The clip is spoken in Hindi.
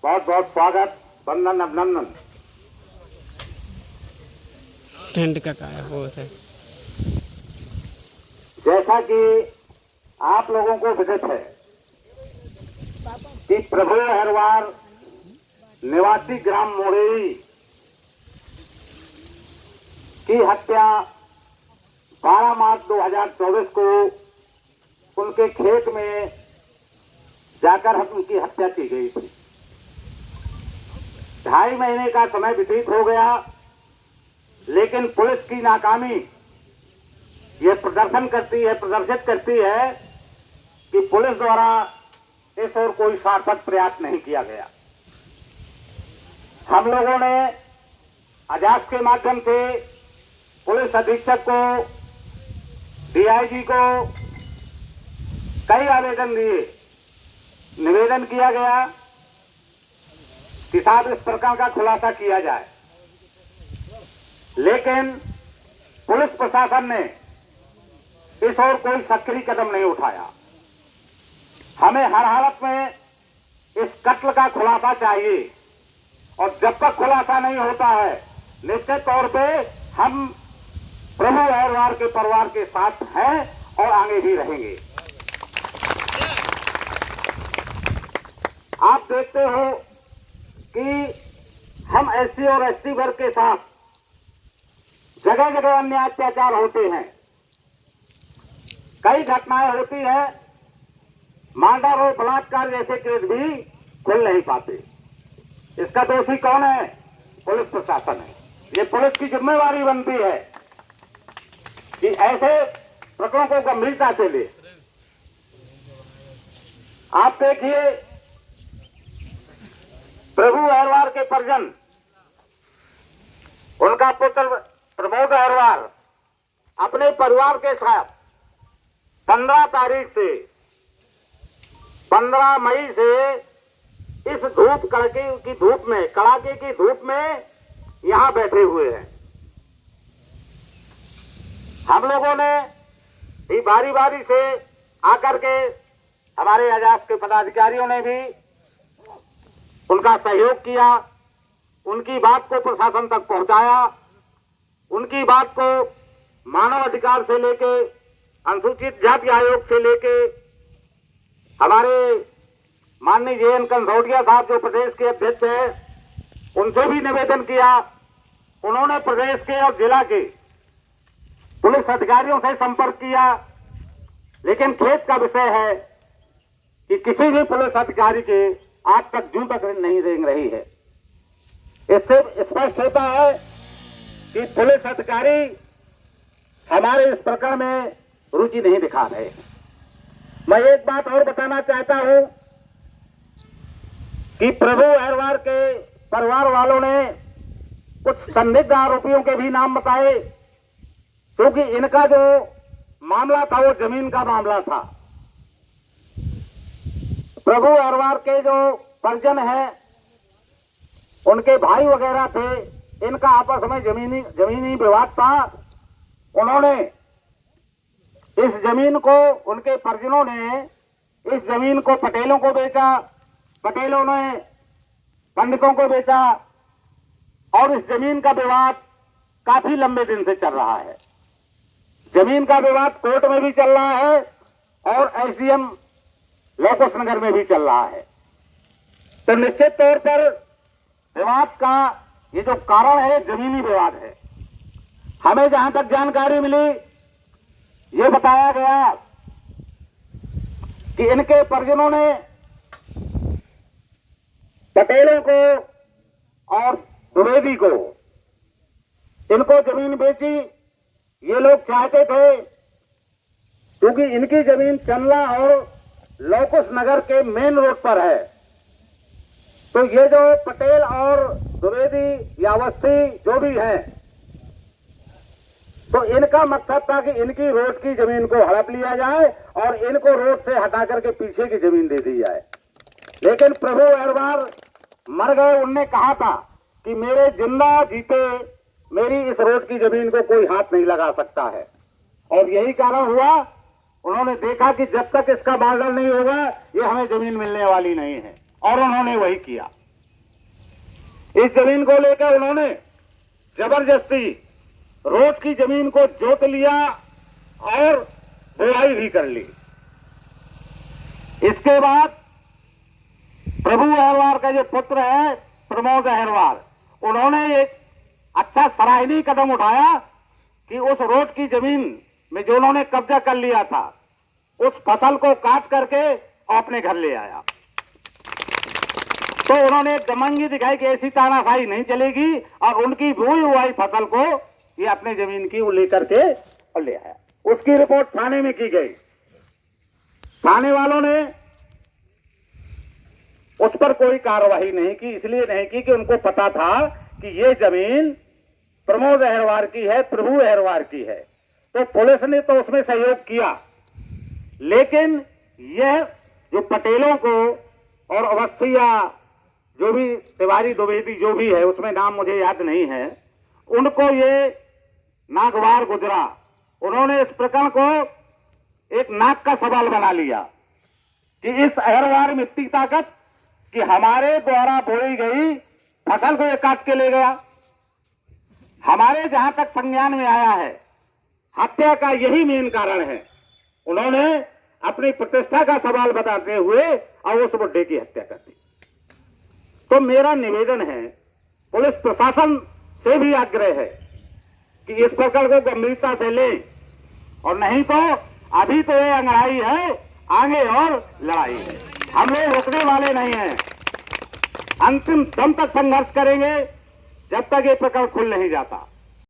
बहुत बहुत स्वागत, वंदन, अभिनंदन। टेंट का क्या वो है? जैसा कि आप लोगों को विदित है कि प्रभु अहरवार निवासी ग्राम मोरेरी की हत्या 12 मार्च 2024 को उनके खेत में जाकर उनकी हत्या की गई थी। 2.5 महीने का समय व्यतीत हो गया, लेकिन पुलिस की नाकामी ये प्रदर्शित करती है कि पुलिस द्वारा इस ओर कोई सार्थक प्रयास नहीं किया गया। हम लोगों ने अजाक्स के माध्यम से पुलिस अधीक्षक को, डीआईजी को कई आवेदन दिए। निवेदन किया गया कि साहब इस प्रकार का खुलासा किया जाए, लेकिन पुलिस प्रशासन ने इस ओर कोई सक्रिय कदम नहीं उठाया। हमें हर हालत में इस कत्ल का खुलासा चाहिए, और जब तक खुलासा नहीं होता है, निश्चित तौर पे हम प्रभु अहरवार के परिवार के साथ हैं और आगे भी रहेंगे। आप देखते हो कि हम एससी और एसटी वर्ग के साथ जगह जगह अन्य अत्याचार होते हैं, कई घटनाएं होती हैं, मारधाड़ और बलात्कार जैसे केस भी खुल नहीं पाते। इसका दोषी कौन है? पुलिस प्रशासन है। ये पुलिस की जिम्मेवारी बनती है कि ऐसे प्रकरणों को गंभीरता से ले। आप देखिए, प्रभु अहरवार के परिजन, उनका पुत्र प्रमोद अहरवार अपने परिवार के साथ 15 तारीख से 15 मई से इस कड़ाके की धूप में यहां बैठे हुए हैं। हम लोगों ने भी बारी बारी से आकर के, हमारे अजाक्स के पदाधिकारियों ने भी उनका सहयोग किया, उनकी बात को प्रशासन तक पहुंचाया, उनकी बात को मानव अधिकार से लेके, अनुसूचित जाति आयोग से लेके, हमारे माननीय जेएन कंसोटिया साहब जो प्रदेश के अध्यक्ष हैं, उनसे भी निवेदन किया। उन्होंने प्रदेश के और जिला के पुलिस अधिकारियों से संपर्क किया, लेकिन खेद का विषय है कि किसी भी पुलिस अधिकारी के आज तक जूं तक नहीं रेंग रही है। इससे स्पष्ट होता है कि पुलिस अधिकारी हमारे इस प्रकरण में रुचि नहीं दिखा रहे हैं। मैं एक बात और बताना चाहता हूं कि प्रभु अहरवार के परिवार वालों ने कुछ संदिग्ध आरोपियों के भी नाम बताए, क्योंकि इनका जो मामला था वो जमीन का मामला था। प्रभु अहरवार के जो परिजन हैं, उनके भाई वगैरह थे, इनका आपस में जमीनी विवाद था। उन्होंने इस जमीन को, उनके परिजनों ने इस जमीन को पटेलों को बेचा, पटेलों ने पंडितों को बेचा, और इस जमीन का विवाद काफी लंबे दिन से चल रहा है। जमीन का विवाद कोर्ट में भी चल रहा है और एसडीएम लोकस नगर में भी चल रहा है। तो निश्चित तौर पर विवाद का ये जो कारण है, जमीनी विवाद है। हमें जहां तक जानकारी मिली, ये बताया गया कि इनके परिजनों ने पटेलों को और द्विवेदी को, इनको जमीन बेची। ये लोग चाहते थे, क्योंकि इनकी जमीन चंदला और लोकस नगर के मेन रोड पर है, तो ये जो पटेल और द्विवेदी या अवस्थी जो भी है, तो इनका मकसद था कि इनकी रोड की जमीन को हड़प लिया जाए और इनको रोड से हटा करके पीछे की जमीन दे दी जाए। लेकिन प्रभु अहरवार मर गए। उनने कहा था कि मेरे जिंदा जीते मेरी इस रोड की जमीन को कोई हाथ नहीं लगा सकता है, और यही कारण हुआ। उन्होंने देखा कि जब तक इसका बाजार नहीं होगा, ये हमें जमीन मिलने वाली नहीं है, और उन्होंने वही किया। इस जमीन को लेकर उन्होंने जबरदस्ती रोड की जमीन को जोत लिया और बुआई भी कर ली। इसके बाद प्रभु अहिरवार का जो पुत्र है प्रमोद अहिरवार, उन्होंने एक अच्छा सराहनीय कदम उठाया कि उस रोड की जमीन में जो उन्होंने कब्जा कर लिया था, उस फसल को काट करके अपने घर ले आया। तो उन्होंने एक दमंगी दिखाई कि ऐसी तानाशाही नहीं चलेगी और उनकी बोई हुई फसल को ये अपने जमीन की वो लेकर के और ले आया। उसकी रिपोर्ट थाने में की गई। थाने वालों ने उस पर कोई कार्रवाई नहीं की, इसलिए नहीं की कि उनको पता था कि ये जमीन प्रमोद अहिरवार की है, प्रभु अहिरवार की है। तो पुलिस ने तो उसमें सहयोग किया, लेकिन यह जो पटेलों को और अवस्थिया जो भी तिवारी द्विवेदी जो भी है, उसमें नाम मुझे याद नहीं है, उनको ये नागवार गुजरा। उन्होंने इस प्रकरण को एक नाक का सवाल बना लिया कि इस अहिरवार में इतनी ताकत कि हमारे द्वारा बोई गई फसल को ये काट के ले गया। हमारे जहां तक संज्ञान में आया है, हत्या का यही मेन कारण है। उन्होंने अपनी प्रतिष्ठा का सवाल बताते हुए और उस बुड्ढे की हत्या कर दी। तो मेरा निवेदन है, पुलिस प्रशासन से भी आग्रह है कि इस प्रकरण को गंभीरता से लें, और नहीं तो अभी तो ये अंगड़ाई है, आगे और लड़ाई है। हम लोग रुकने वाले नहीं हैं, अंतिम दम तक संघर्ष करेंगे जब तक ये प्रकरण खुल नहीं जाता।